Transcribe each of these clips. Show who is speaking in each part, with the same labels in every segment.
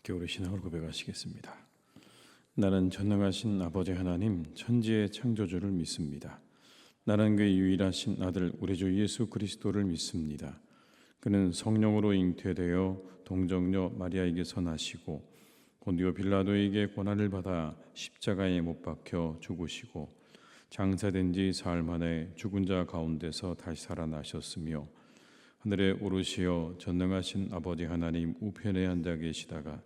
Speaker 1: 함께 우리 신앙을 고백하시겠습니다. 나는 전능하신 아버지 하나님 천지의 창조주를 믿습니다. 나는 그의 유일하신 아들 우리 주 예수 그리스도를 믿습니다. 그는 성령으로 잉태되어 동정녀 마리아에게서 나시고 본디오 빌라도에게 고난을 받아 십자가에 못 박혀 죽으시고 장사된 지 사흘 만에 죽은 자 가운데서 다시 살아나셨으며 하늘에 오르시어 전능하신 아버지 하나님 우편에 앉아 계시다가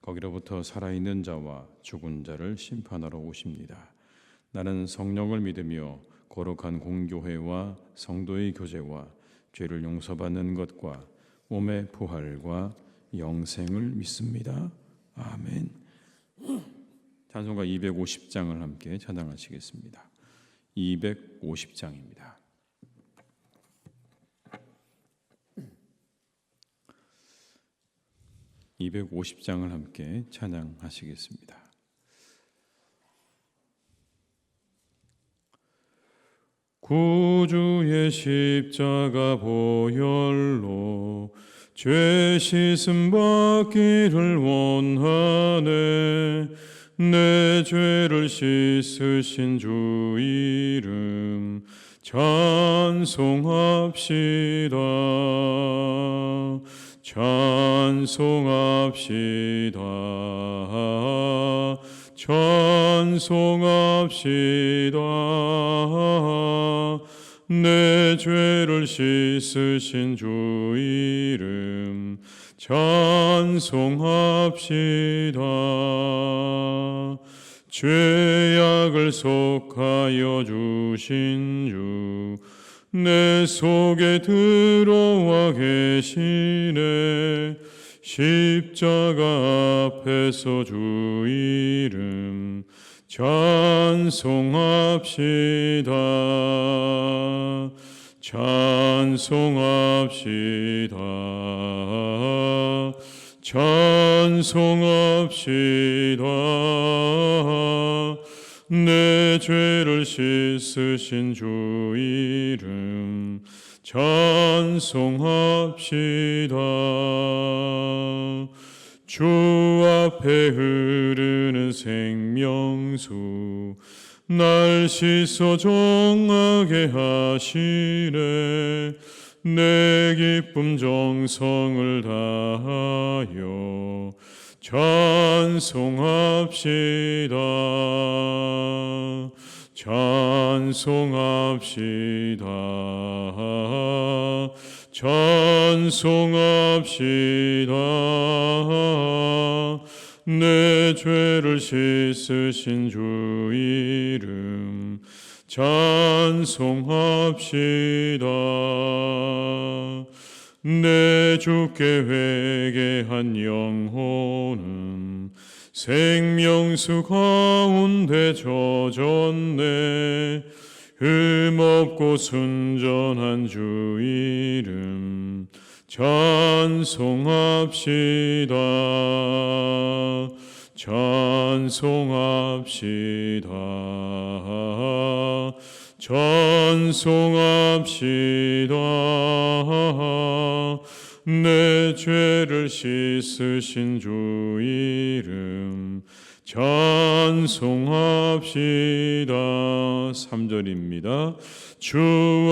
Speaker 1: 거기로부터 살아있는 자와 죽은 자를 심판하러 오십니다. 나는 성령을 믿으며 거룩한 공교회와 성도의 교제와 죄를 용서받는 것과 몸의 부활과 영생을 믿습니다. 아멘. 찬송가 250장을 함께 찬양하시겠습니다. 250장입니다. (250장을) 함께 찬양하시겠습니다. 구주의 십자가 보혈로 죄 씻음 받기를 원하네. 내 죄를 씻으신 주 이름 찬송합시다. 찬송합시다. 찬송합시다. 내 죄를 씻으신 주 이름 찬송합시다. 죄악을 속하여 주신 주 내 속에 들어와 계시네. 십자가 앞에서 주 이름 찬송합시다. 찬송합시다. 찬송합시다. 내 죄를 씻으신 주 이름 찬송합시다. 주 앞에 흐르는 생명수 날 씻어 정하게 하시네. 내 기쁨 정성을 다하여 찬송합시다. 찬송합시다. 찬송합시다. 내 죄를 씻으신 주 이름 찬송합시다. 내 주께 회개한 영혼은 생명수 가운데 젖었네. 흠없고 순전한 주 이름 찬송합시다. 찬송합시다. 찬송합시다. 내 죄를 씻으신 주 이름 찬송합시다. 3절입니다. 주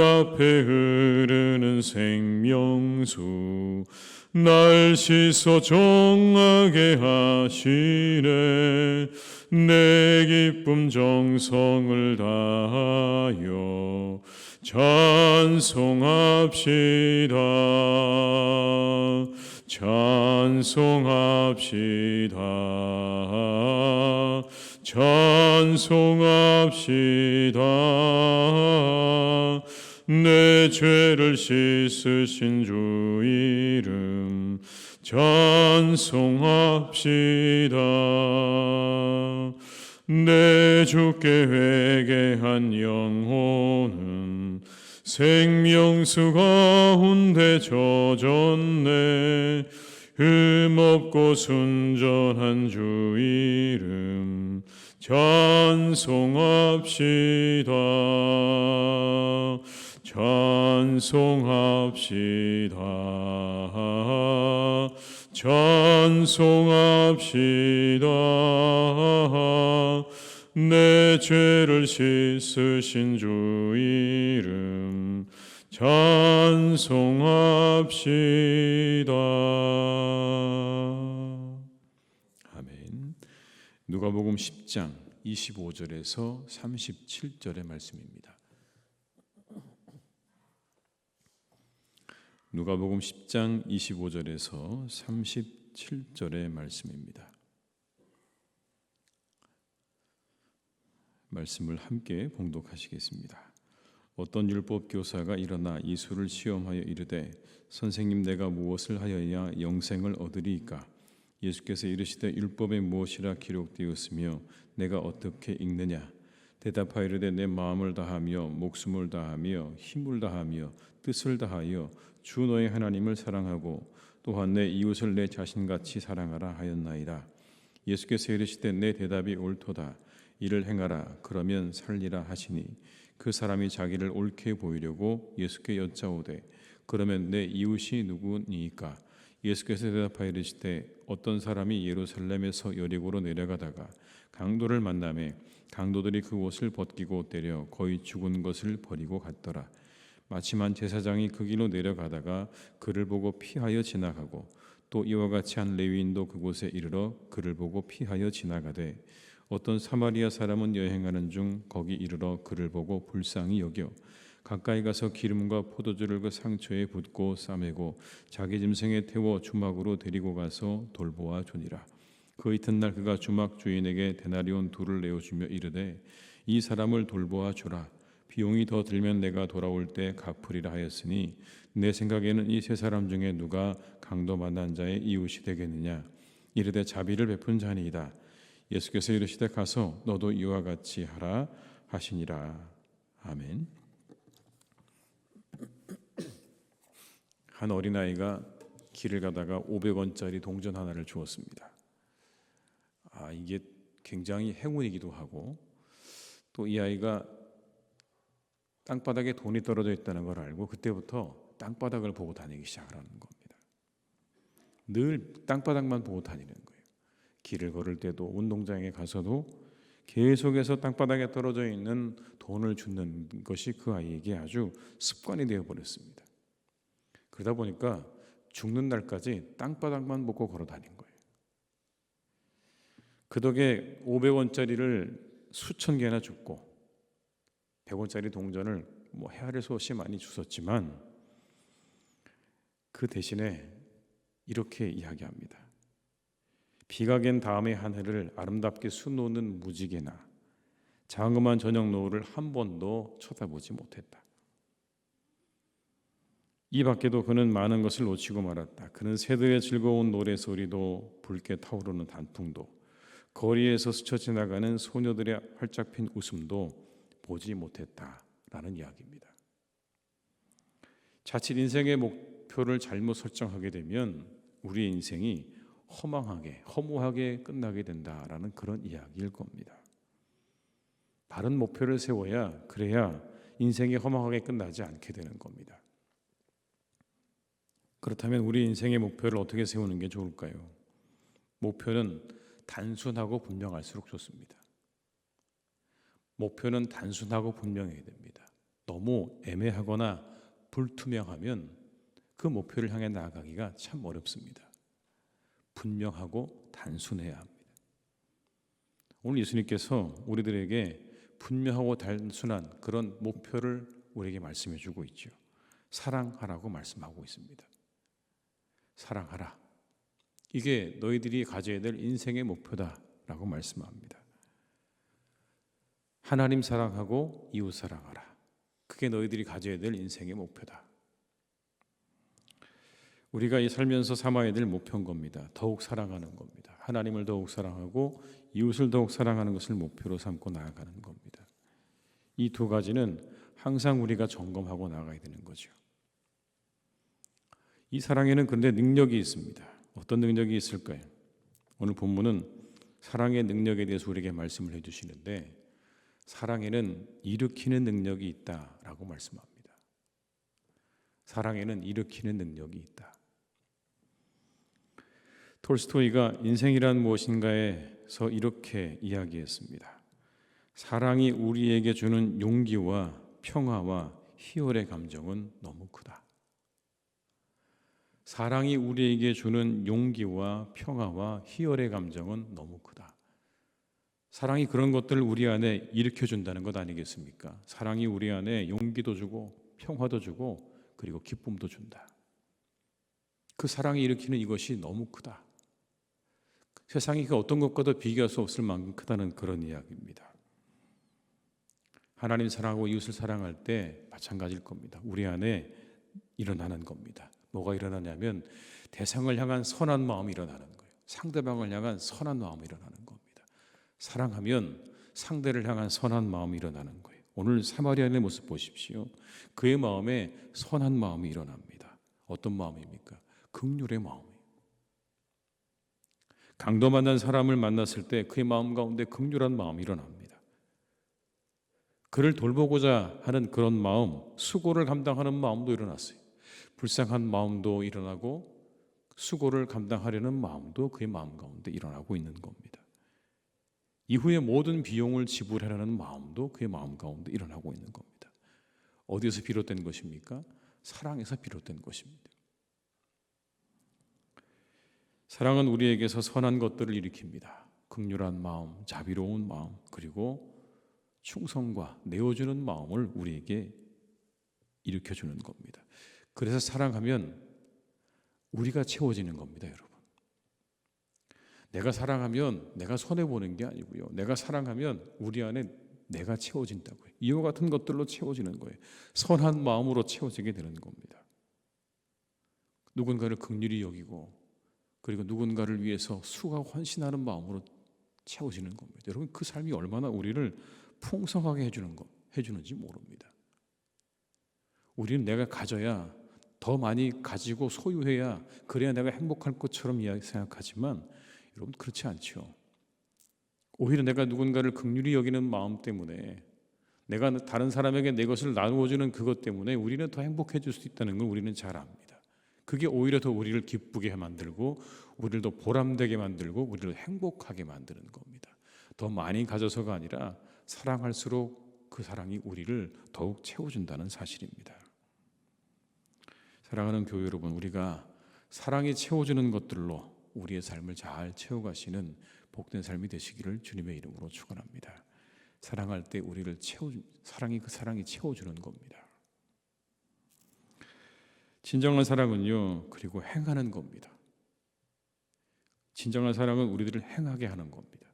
Speaker 1: 앞에 흐르는 생명수 날 씻어 정하게 하시네. 내 기쁨 정성을 다하여 찬송합시다. 찬송합시다. 찬송합시다. 내 죄를 씻으신 주 이름 찬송합시다. 내 주께 회개한 영혼은 생명수 가운데 젖었네. 흠없고 순전한 주 이름 찬송합시다. 찬송합시다. 찬송합시다. 내 죄를 씻으신 주 이름 찬송합시다. 아멘. 누가복음 10장 25절에서 37절의 말씀입니다. 누가복음 10장 25절에서 37절의 말씀입니다. 말씀을 함께 봉독하시겠습니다. 어떤 율법 교사가 일어나 예수를 시험하여 이르되 선생님, 내가 무엇을 하여야 영생을 얻으리이까? 예수께서 이르시되 율법에 무엇이라 기록되었으며 내가 어떻게 읽느냐? 대답하여 이르되 내 마음을 다하며 목숨을 다하며 힘을 다하며 뜻을 다하여 주 너의 하나님을 사랑하고 또한 내 이웃을 내 자신같이 사랑하라 하였나이다. 예수께서 이르시되 내 대답이 옳도다. 이를 행하라. 그러면 살리라 하시니 그 사람이 자기를 옳게 보이려고 예수께 여짜오되 그러면 내 이웃이 누구니이까? 예수께서 대답하여 이르시되 어떤 사람이 예루살렘에서 여리고로 내려가다가 강도를 만나매 강도들이 그 옷을 벗기고 때려 거의 죽은 것을 버리고 갔더라. 마침한 제사장이 그 길로 내려가다가 그를 보고 피하여 지나가고 또 이와 같이 한 레위인도 그곳에 이르러 그를 보고 피하여 지나가되 어떤 사마리아 사람은 여행하는 중 거기 이르러 그를 보고 불쌍히 여겨 가까이 가서 기름과 포도주를 그 상처에 붓고 싸매고 자기 짐승에 태워 주막으로 데리고 가서 돌보아 주니라. 그 이튿날 그가 주막 주인에게 데나리온 2를 내어주며 이르되 이 사람을 돌보아 주라. 비용이 더 들면 내가 돌아올 때 갚으리라 하였으니 내 생각에는 이 세 사람 중에 누가 강도 만난 자의 이웃이 되겠느냐? 이르되 자비를 베푼 자니이다. 예수께서 이르시되 가서 너도 이와 같이 하라 하시니라. 아멘. 한 어린아이가 길을 가다가 500원짜리 동전 하나를 주었습니다. 이게 굉장히 행운이기도 하고 또 이 아이가 땅바닥에 돈이 떨어져 있다는 걸 알고 그때부터 땅바닥을 보고 다니기 시작하는 겁니다. 늘 땅바닥만 보고 다니는 거예요. 길을 걸을 때도 운동장에 가서도 계속해서 땅바닥에 떨어져 있는 돈을 주는 것이 그 아이에게 아주 습관이 되어버렸습니다. 그러다 보니까 죽는 날까지 땅바닥만 보고 걸어 다닌 거예요. 그 덕에 500원짜리를 수천 개나 줬고 100원짜리 동전을 헤아릴 수 없이 많이 주었지만 그 대신에 이렇게 이야기합니다. 비가 갠 다음의 한 해를 아름답게 수놓는 무지개나 장엄한 저녁 노을을 한 번도 쳐다보지 못했다. 이 밖에도 그는 많은 것을 놓치고 말았다. 그는 새들의 즐거운 노래소리도 붉게 타오르는 단풍도 거리에서 스쳐 지나가는 소녀들의 활짝 핀 웃음도 보지 못했다라는 이야기입니다. 자칫 인생의 목표를 잘못 설정하게 되면 우리의 인생이 허무하게 끝나게 된다라는 그런 이야기일 겁니다. 바른 목표를 세워야 그래야 인생이 허망하게 끝나지 않게 되는 겁니다. 그렇다면 우리 인생의 목표를 어떻게 세우는 게 좋을까요? 목표는 단순하고 분명할수록 좋습니다. 목표는 단순하고 분명해야 됩니다. 너무 애매하거나 불투명하면 그 목표를 향해 나아가기가 참 어렵습니다. 분명하고 단순해야 합니다. 오늘 예수님께서 우리들에게 분명하고 단순한 그런 목표를 우리에게 말씀해 주고 있죠. 사랑하라고 말씀하고 있습니다. 사랑하라. 이게 너희들이 가져야 될 인생의 목표다라고 말씀합니다. 하나님 사랑하고 이웃 사랑하라. 그게 너희들이 가져야 될 인생의 목표다. 우리가 이 살면서 삼아야 될 목표인 겁니다. 더욱 사랑하는 겁니다. 하나님을 더욱 사랑하고 이웃을 더욱 사랑하는 것을 목표로 삼고 나아가는 겁니다. 이 두 가지는 항상 우리가 점검하고 나가야 되는 거죠. 이 사랑에는 그런데 능력이 있습니다. 어떤 능력이 있을까요? 오늘 본문은 사랑의 능력에 대해서 우리에게 말씀을 해주시는데 사랑에는 일으키는 능력이 있다라고 말씀합니다. 사랑에는 일으키는 능력이 있다. 톨스토이가 인생이란 무엇인가에서 이렇게 이야기했습니다. 사랑이 우리에게 주는 용기와 평화와 희열의 감정은 너무 크다. 사랑이 우리에게 주는 용기와 평화와 희열의 감정은 너무 크다. 사랑이 그런 것들을 우리 안에 일으켜준다는 것 아니겠습니까? 사랑이 우리 안에 용기도 주고 평화도 주고 그리고 기쁨도 준다. 그 사랑이 일으키는 이것이 너무 크다. 세상이 그 어떤 것과도 비교할 수 없을 만큼 크다는 그런 이야기입니다. 하나님 사랑하고 이웃을 사랑할 때 마찬가지일 겁니다. 우리 안에 일어나는 겁니다. 뭐가 일어나냐면 대상을 향한 선한 마음이 일어나는 거예요. 상대방을 향한 선한 마음이 일어나는 겁니다. 사랑하면 상대를 향한 선한 마음이 일어나는 거예요. 오늘 사마리아인의 모습 보십시오. 그의 마음에 선한 마음이 일어납니다. 어떤 마음입니까? 긍휼의 마음이에요. 강도 만난 사람을 만났을 때 그의 마음 가운데 긍휼한 마음이 일어납니다. 그를 돌보고자 하는 그런 마음, 수고를 감당하는 마음도 일어났어요. 불쌍한 마음도 일어나고 수고를 감당하려는 마음도 그의 마음 가운데 일어나고 있는 겁니다. 이후에 모든 비용을 지불하려는 마음도 그의 마음 가운데 일어나고 있는 겁니다. 어디에서 비롯된 것입니까? 사랑에서 비롯된 것입니다. 사랑은 우리에게서 선한 것들을 일으킵니다. 긍휼한 마음, 자비로운 마음, 그리고 충성과 내어주는 마음을 우리에게 일으켜주는 겁니다. 그래서 사랑하면 우리가 채워지는 겁니다, 여러분. 내가 사랑하면 내가 손해보는 게 아니고요. 내가 사랑하면 우리 안에 내가 채워진다고요. 이와 같은 것들로 채워지는 거예요. 선한 마음으로 채워지게 되는 겁니다. 누군가를 긍휼히 여기고 그리고 누군가를 위해서 수고하고 헌신하는 마음으로 채워지는 겁니다. 여러분, 그 삶이 얼마나 우리를 풍성하게 해주는지 모릅니다. 우리는 내가 가져야 더 많이 가지고 소유해야 그래야 내가 행복할 것처럼 생각하지만 여러분, 그렇지 않죠. 오히려 내가 누군가를 긍휼히 여기는 마음 때문에 내가 다른 사람에게 내 것을 나누어주는 그것 때문에 우리는 더 행복해질 수 있다는 걸 우리는 잘 압니다. 그게 오히려 더 우리를 기쁘게 만들고 우리를 더 보람되게 만들고 우리를 행복하게 만드는 겁니다. 더 많이 가져서가 아니라 사랑할수록 그 사랑이 우리를 더욱 채워준다는 사실입니다. 사랑하는 교회 여러분, 우리가 사랑이 채워주는 것들로 우리의 삶을 잘 채워가시는 복된 삶이 되시기를 주님의 이름으로 축원합니다. 사랑할 때 우리를 그 사랑이 채워주는 겁니다. 진정한 사랑은요, 그리고 행하는 겁니다. 진정한 사랑은 우리들을 행하게 하는 겁니다.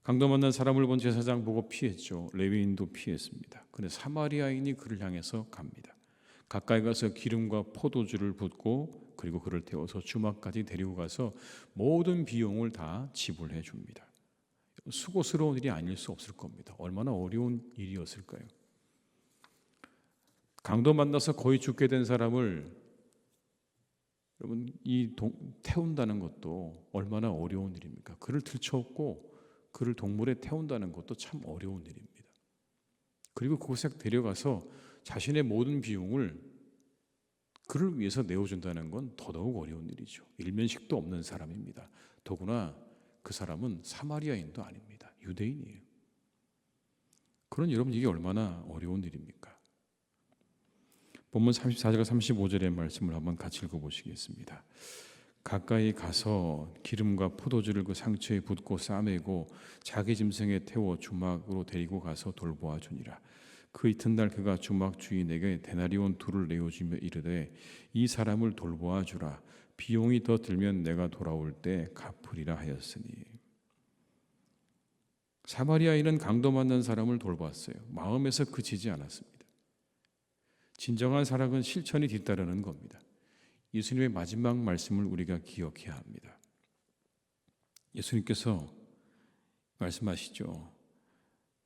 Speaker 1: 강도 만난 사람을 본 제사장 보고 피했죠. 레위인도 피했습니다. 그런데 사마리아인이 그를 향해서 갑니다. 가까이 가서 기름과 포도주를 붓고 그리고 그를 태워서 주막까지 데리고 가서 모든 비용을 다 지불해 줍니다. 수고스러운 일이 아닐 수 없을 겁니다. 얼마나 어려운 일이었을까요? 강도 만나서 거의 죽게 된 사람을 여러분 태운다는 것도 얼마나 어려운 일입니까? 그를 들쳐업고 그를 동물에 태운다는 것도 참 어려운 일입니다. 그리고 그곳에 데려가서 자신의 모든 비용을 그를 위해서 내어준다는 건 더더욱 어려운 일이죠. 일면식도 없는 사람입니다. 더구나 그 사람은 사마리아인도 아닙니다. 유대인이에요. 그런 여러분, 이게 얼마나 어려운 일입니까? 본문 34절과 35절의 말씀을 한번 같이 읽어보시겠습니다. 가까이 가서 기름과 포도주를 그 상처에 붓고 싸매고 자기 짐승에 태워 주막으로 데리고 가서 돌보아 주니라. 그 이튿날 그가 주막 주인에게 데나리온 2를 내어주며 이르되 이 사람을 돌보아 주라. 비용이 더 들면 내가 돌아올 때 갚으리라 하였으니. 사마리아인은 강도 만난 사람을 돌봤어요. 마음에서 그치지 않았습니다. 진정한 사랑은 실천이 뒤따르는 겁니다. 예수님의 마지막 말씀을 우리가 기억해야 합니다. 예수님께서 말씀하시죠.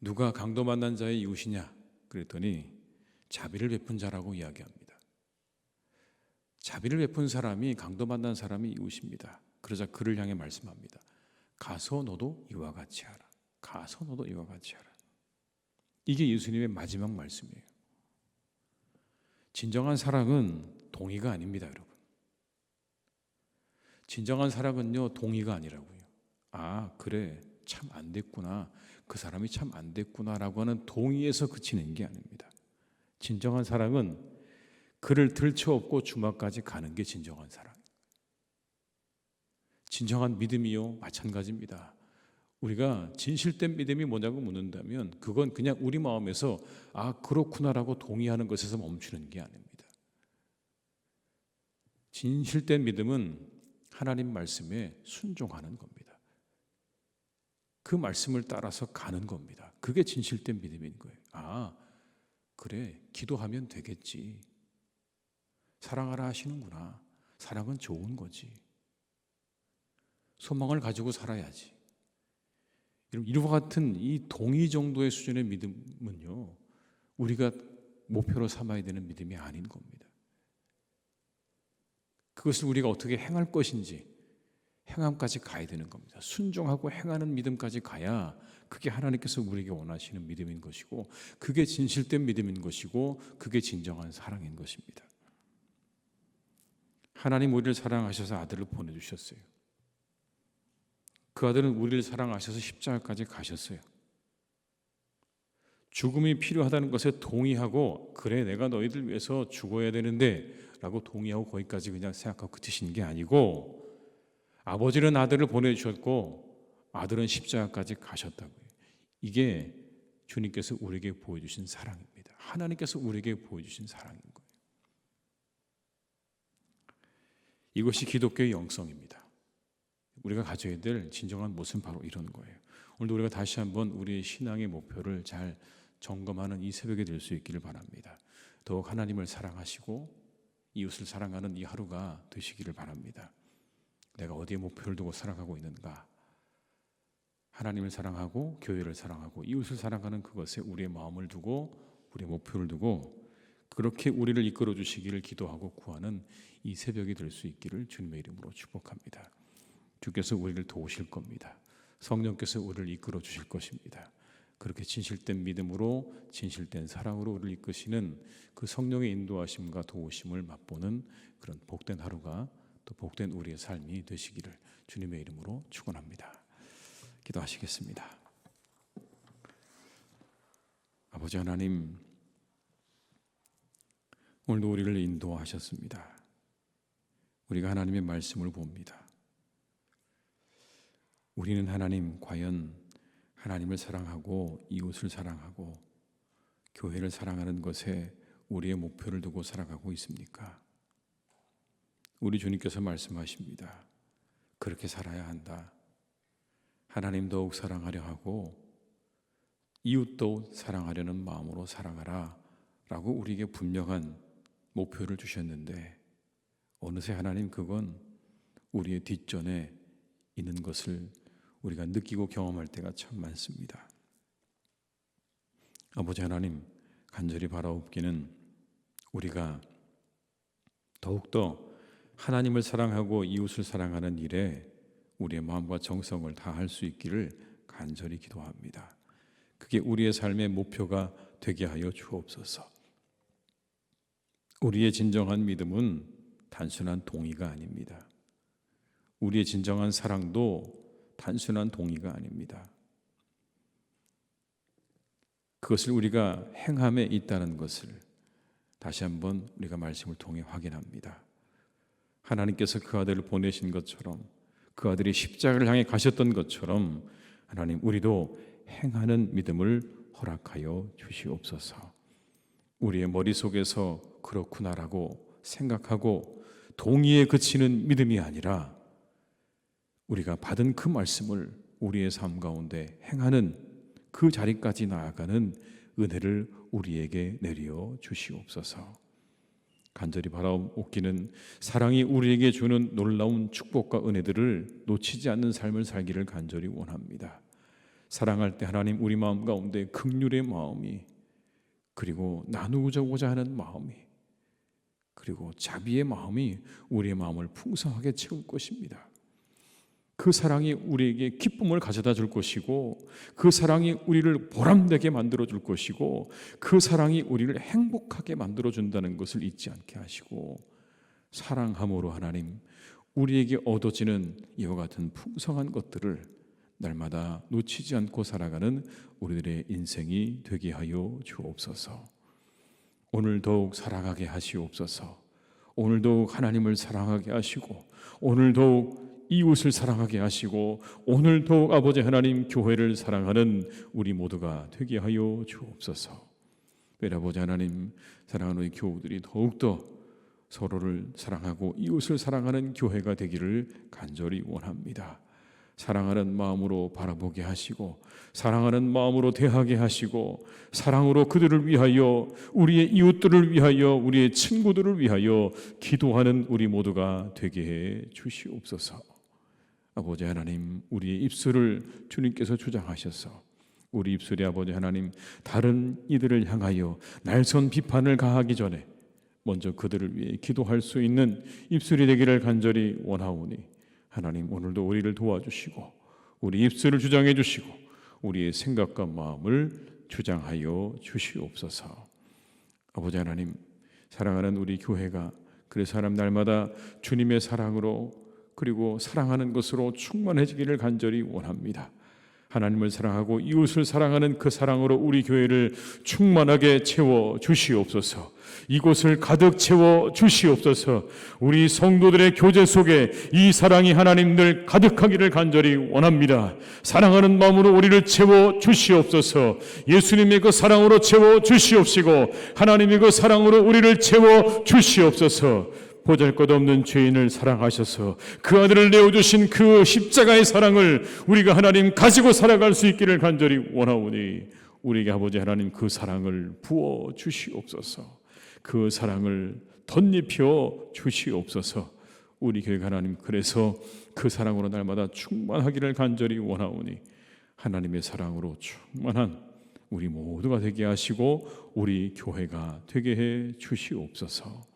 Speaker 1: 누가 강도 만난 자의 이웃이냐? 그랬더니 자비를 베푼 자라고 이야기합니다. 자비를 베푼 사람이 강도 만난 사람이 이웃입니다. 그러자 그를 향해 말씀합니다. 가서 너도 이와 같이 하라. 가서 너도 이와 같이 하라. 이게 예수님의 마지막 말씀이에요. 진정한 사랑은 동의가 아닙니다, 여러분. 진정한 사랑은요, 동의가 아니라고요. 아, 그래, 참 안 됐구나, 그 사람이 참 안 됐구나라고 하는 동의에서 그치는 게 아닙니다. 진정한 사랑은 그를 들쳐업고 주막까지 가는 게 진정한 사랑. 진정한 믿음이요, 마찬가지입니다. 우리가 진실된 믿음이 뭐냐고 묻는다면 그건 그냥 우리 마음에서 아, 그렇구나라고 동의하는 것에서 멈추는 게 아닙니다. 진실된 믿음은 하나님 말씀에 순종하는 겁니다. 그 말씀을 따라서 가는 겁니다. 그게 진실된 믿음인 거예요. 아, 그래, 기도하면 되겠지. 사랑하라 하시는구나. 사랑은 좋은 거지. 소망을 가지고 살아야지. 이와 같은 이 동의 정도의 수준의 믿음은요, 우리가 목표로 삼아야 되는 믿음이 아닌 겁니다. 그것을 우리가 어떻게 행할 것인지 행함까지 가야 되는 겁니다. 순종하고 행하는 믿음까지 가야 그게 하나님께서 우리에게 원하시는 믿음인 것이고, 그게 진실된 믿음인 것이고, 그게 진정한 사랑인 것입니다. 하나님 우리를 사랑하셔서 아들을 보내주셨어요. 그 아들은 우리를 사랑하셔서 십자가까지 가셨어요. 죽음이 필요하다는 것에 동의하고, 그래, 내가 너희들 위해서 죽어야 되는데 라고 동의하고 거기까지 그냥 생각하고 그치신 게 아니고, 아버지는 아들을 보내주셨고 아들은 십자가까지 가셨다고요. 이게 주님께서 우리에게 보여주신 사랑입니다. 하나님께서 우리에게 보여주신 사랑인 거예요. 이것이 기독교의 영성입니다. 우리가 가져야 될 진정한 모습은 바로 이런 거예요. 오늘도 우리가 다시 한번 우리의 신앙의 목표를 잘 점검하는 이 새벽이 될 수 있기를 바랍니다. 더욱 하나님을 사랑하시고 이웃을 사랑하는 이 하루가 되시기를 바랍니다. 내가 어디에 목표를 두고 살아가고 있는가? 하나님을 사랑하고 교회를 사랑하고 이웃을 사랑하는 그것에 우리의 마음을 두고 우리의 목표를 두고 그렇게 우리를 이끌어 주시기를 기도하고 구하는 이 새벽이 될 수 있기를 주님의 이름으로 축복합니다. 주께서 우리를 도우실 겁니다. 성령께서 우리를 이끌어 주실 것입니다. 그렇게 진실된 믿음으로 진실된 사랑으로 우리를 이끄시는 그 성령의 인도하심과 도우심을 맛보는 그런 복된 하루가 또 복된 우리의 삶이 되시기를 주님의 이름으로 축원합니다. 기도하시겠습니다. 아버지 하나님, 오늘도 우리를 인도하셨습니다. 우리가 하나님의 말씀을 봅니다. 우리는 하나님, 과연 하나님을 사랑하고 이웃을 사랑하고 교회를 사랑하는 것에 우리의 목표를 두고 살아가고 있습니까? 우리 주님께서 말씀하십니다. 그렇게 살아야 한다. 하나님 더욱 사랑하려 하고 이웃도 사랑하려는 마음으로 살아가라 라고 우리에게 분명한 목표를 주셨는데, 어느새 하나님, 그건 우리의 뒷전에 있는 것을 우리가 느끼고 경험할 때가 참 많습니다. 아버지 하나님, 간절히 바라옵기는 우리가 더욱더 하나님을 사랑하고 이웃을 사랑하는 일에 우리의 마음과 정성을 다할 수 있기를 간절히 기도합니다. 그게 우리의 삶의 목표가 되게 하여 주옵소서. 우리의 진정한 믿음은 단순한 동의가 아닙니다. 우리의 진정한 사랑도 단순한 동의가 아닙니다. 그것을 우리가 행함에 있다는 것을 다시 한번 우리가 말씀을 통해 확인합니다. 하나님께서 그 아들을 보내신 것처럼, 그 아들이 십자가를 향해 가셨던 것처럼 하나님, 우리도 행하는 믿음을 허락하여 주시옵소서. 우리의 머릿속에서 그렇구나라고 생각하고 동의에 그치는 믿음이 아니라 우리가 받은 그 말씀을 우리의 삶 가운데 행하는 그 자리까지 나아가는 은혜를 우리에게 내려 주시옵소서. 간절히 바라옵기는 사랑이 우리에게 주는 놀라운 축복과 은혜들을 놓치지 않는 삶을 살기를 간절히 원합니다. 사랑할 때 하나님, 우리 마음 가운데 긍휼의 마음이, 그리고 나누고자 하는 마음이, 그리고 자비의 마음이 우리의 마음을 풍성하게 채울 것입니다. 그 사랑이 우리에게 기쁨을 가져다 줄 것이고, 그 사랑이 우리를 보람되게 만들어 줄 것이고, 그 사랑이 우리를 행복하게 만들어 준다는 것을 잊지 않게 하시고, 사랑함으로 하나님, 우리에게 얻어지는 이와 같은 풍성한 것들을 날마다 놓치지 않고 살아가는 우리들의 인생이 되게 하여 주옵소서. 오늘 더욱 살아가게 하시옵소서. 오늘 더욱 하나님을 사랑하게 하시고, 오늘 더욱 이웃을 사랑하게 하시고, 오늘 더욱 아버지 하나님 교회를 사랑하는 우리 모두가 되게 하여 주옵소서. 아버지 하나님, 사랑하는 우리 교우들이 더욱더 서로를 사랑하고 이웃을 사랑하는 교회가 되기를 간절히 원합니다. 사랑하는 마음으로 바라보게 하시고, 사랑하는 마음으로 대하게 하시고, 사랑으로 그들을 위하여, 우리의 이웃들을 위하여, 우리의 친구들을 위하여 기도하는 우리 모두가 되게 해 주시옵소서. 아버지 하나님, 우리의 입술을 주님께서 주장하셔서 우리 입술이 아버지 하나님 다른 이들을 향하여 날선 비판을 가하기 전에 먼저 그들을 위해 기도할 수 있는 입술이 되기를 간절히 원하오니, 하나님 오늘도 우리를 도와주시고 우리 입술을 주장해 주시고 우리의 생각과 마음을 주장하여 주시옵소서. 아버지 하나님, 사랑하는 우리 교회가 그래서 사람 날마다 주님의 사랑으로 그리고 사랑하는 것으로 충만해지기를 간절히 원합니다. 하나님을 사랑하고 이웃을 사랑하는 그 사랑으로 우리 교회를 충만하게 채워 주시옵소서. 이곳을 가득 채워 주시옵소서. 우리 성도들의 교제 속에 이 사랑이 하나님들 가득하기를 간절히 원합니다. 사랑하는 마음으로 우리를 채워 주시옵소서. 예수님의 그 사랑으로 채워 주시옵시고 하나님의 그 사랑으로 우리를 채워 주시옵소서. 보잘것없는 죄인을 사랑하셔서 그 아들을 내어주신 그 십자가의 사랑을 우리가 하나님 가지고 살아갈 수 있기를 간절히 원하오니, 우리에게 아버지 하나님 그 사랑을 부어 주시옵소서. 그 사랑을 덧입혀 주시옵소서. 우리 교회 하나님, 그래서 그 사랑으로 날마다 충만하기를 간절히 원하오니, 하나님의 사랑으로 충만한 우리 모두가 되게 하시고 우리 교회가 되게 해 주시옵소서.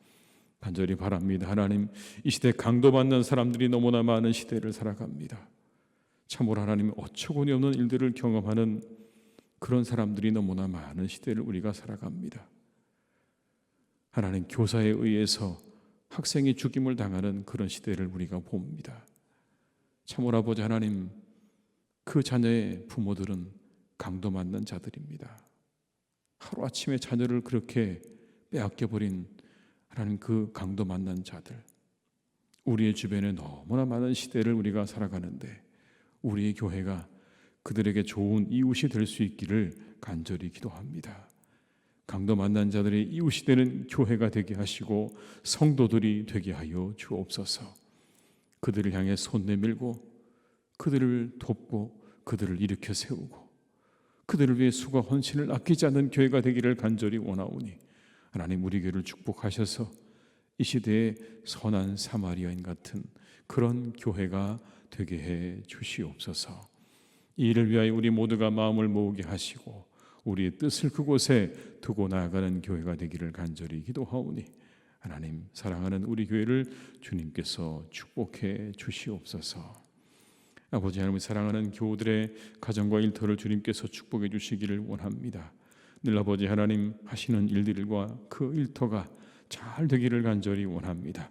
Speaker 1: 간절히 바랍니다. 하나님, 이 시대 강도받는 사람들이 너무나 많은 시대를 살아갑니다. 참으로 하나님, 어처구니 없는 일들을 경험하는 그런 사람들이 너무나 많은 시대를 우리가 살아갑니다. 하나님, 교사에 의해서 학생이 죽임을 당하는 그런 시대를 우리가 봅니다. 참으로 아버지 하나님, 그 자녀의 부모들은 강도받는 자들입니다. 하루아침에 자녀를 그렇게 빼앗겨버린 하나님, 그 강도 만난 자들, 우리의 주변에 너무나 많은 시대를 우리가 살아가는데 우리의 교회가 그들에게 좋은 이웃이 될 수 있기를 간절히 기도합니다. 강도 만난 자들의 이웃이 되는 교회가 되게 하시고 성도들이 되게 하여 주옵소서. 그들을 향해 손 내밀고 그들을 돕고 그들을 일으켜 세우고 그들을 위해 수고 헌신을 아끼지 않는 교회가 되기를 간절히 원하오니, 하나님 우리 교회를 축복하셔서 이 시대에 선한 사마리아인 같은 그런 교회가 되게 해 주시옵소서. 이 일을 위하여 우리 모두가 마음을 모으게 하시고 우리의 뜻을 그곳에 두고 나아가는 교회가 되기를 간절히 기도하오니, 하나님 사랑하는 우리 교회를 주님께서 축복해 주시옵소서. 아버지 하나님, 사랑하는 교우들의 가정과 일터를 주님께서 축복해 주시기를 원합니다. 늘 아버지 하나님 하시는 일들과 그 일터가 잘 되기를 간절히 원합니다.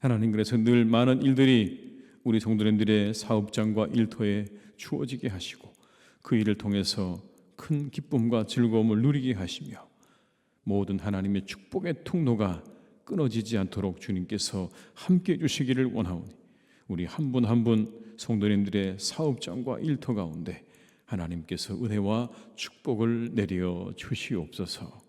Speaker 1: 하나님, 그래서 늘 많은 일들이 우리 성도님들의 사업장과 일터에 주어지게 하시고 그 일을 통해서 큰 기쁨과 즐거움을 누리게 하시며 모든 하나님의 축복의 통로가 끊어지지 않도록 주님께서 함께해 주시기를 원하오니, 우리 한 분 한 분 성도님들의 사업장과 일터 가운데 하나님께서 은혜와 축복을 내려 주시옵소서.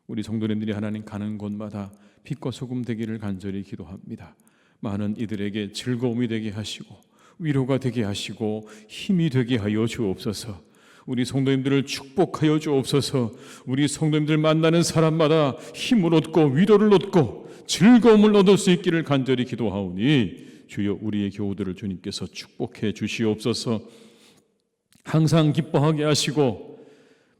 Speaker 1: 우리 성도님들이 하나님 가는 곳마다 빛과 소금 되기를 간절히 기도합니다. 많은 이들에게 즐거움이 되게 하시고 위로가 되게 하시고 힘이 되게 하여 주옵소서. 우리 성도님들을 축복하여 주옵소서. 우리 성도님들 만나는 사람마다 힘을 얻고 위로를 얻고 즐거움을 얻을 수 있기를 간절히 기도하오니, 주여 우리의 교우들을 주님께서 축복해 주시옵소서. 항상 기뻐하게 하시고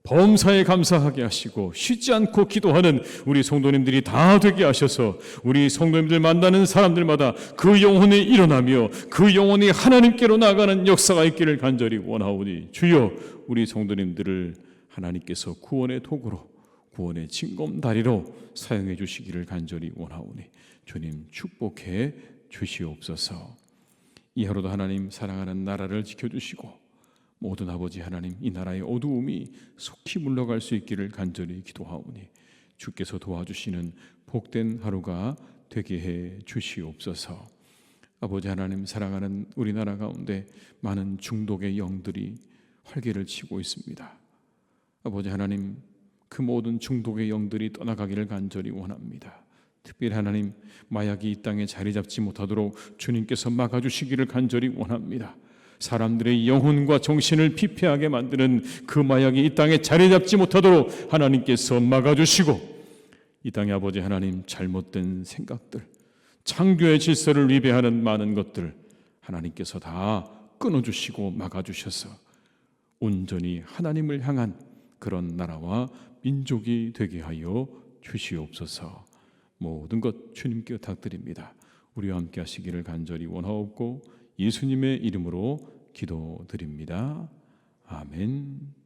Speaker 1: 범사에 감사하게 하시고 쉬지 않고 기도하는 우리 성도님들이 다 되게 하셔서 우리 성도님들 만나는 사람들마다 그 영혼이 일어나며 그 영혼이 하나님께로 나아가는 역사가 있기를 간절히 원하오니, 주여 우리 성도님들을 하나님께서 구원의 도구로 구원의 징검다리로 사용해 주시기를 간절히 원하오니 주님 축복해 주시옵소서. 이 하루도 하나님 사랑하는 나라를 지켜주시고 모든 아버지 하나님 이 나라의 어두움이 속히 물러갈 수 있기를 간절히 기도하오니 주께서 도와주시는 복된 하루가 되게 해 주시옵소서. 아버지 하나님 사랑하는 우리나라 가운데 많은 중독의 영들이 활개를 치고 있습니다. 아버지 하나님 그 모든 중독의 영들이 떠나가기를 간절히 원합니다. 특별히 하나님 마약이 이 땅에 자리 잡지 못하도록 주님께서 막아주시기를 간절히 원합니다. 사람들의 영혼과 정신을 피폐하게 만드는 그 마약이 이 땅에 자리 잡지 못하도록 하나님께서 막아주시고 이 땅에 아버지 하나님 잘못된 생각들, 창조의 질서를 위배하는 많은 것들 하나님께서 다 끊어주시고 막아주셔서 온전히 하나님을 향한 그런 나라와 민족이 되게 하여 주시옵소서. 모든 것 주님께 부탁드립니다. 우리와 함께 하시기를 간절히 원하옵고 예수님의 이름으로 기도드립니다. 아멘.